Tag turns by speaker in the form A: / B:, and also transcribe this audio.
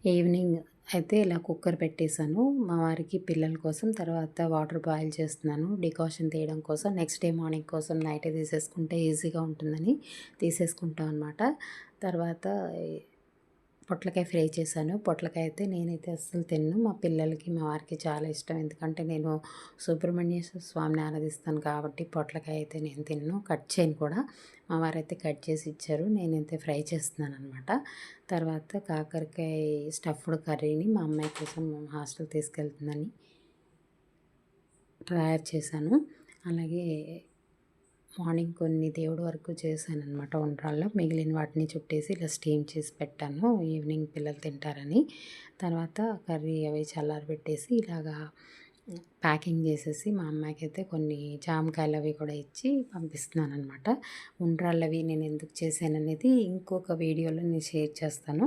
A: Evening అయితే ఇలా cooker పెట్టేశాను మా వారికి పిల్లల కోసం. తర్వాత వాటర్ బాయిల్ చేస్తున్నాను డికాషన్ తీయడం కోసం. నెక్స్ట్ డే మార్నింగ్ కోసం నైటే తీసేసుకుంటే ఈజీగా ఉంటుందని తీసేసుకుంటాం అనమాట. తర్వాత పొట్లకాయ ఫ్రై చేశాను. పొట్లకాయ అయితే నేనైతే అస్సలు తినను. మా పిల్లలకి మా వారికి చాలా ఇష్టం. ఎందుకంటే నేను సుబ్రహ్మణ్యేశ్వర స్వామిని ఆరాధిస్తాను కాబట్టి పొట్లకాయ అయితే నేను తినను, కట్ చేయను కూడా. మా వారైతే కట్ చేసి ఇచ్చారు. నేనైతే ఫ్రై చేస్తున్నాను అనమాట. తర్వాత కాకరకాయ స్టఫ్డ్ కర్రీని మా అమ్మాయి కోసం హాస్టల్ తీసుకెళ్తుందని తయారు చేశాను. అలాగే మార్నింగ్ కొన్ని దేవుడి వరకు చేశాననమాట ఉండ్రాళ్ళు. మిగిలిన వాటిని చుట్టేసి ఇలా స్టీమ్ చేసి పెట్టాను ఈవినింగ్ పిల్లలు తింటారని. తర్వాత కర్రీ అవి చల్లారబెట్టేసి ఇలాగా ప్యాకింగ్ చేసేసి మా అమ్మాయికి అయితే కొన్ని జామకాయలు అవి కూడా ఇచ్చి పంపిస్తున్నాను అనమాట. ఉండ్రాళ్ళు అవి నేను ఎందుకు చేశాననేది ఇంకొక వీడియోలో నేను షేర్ చేస్తాను.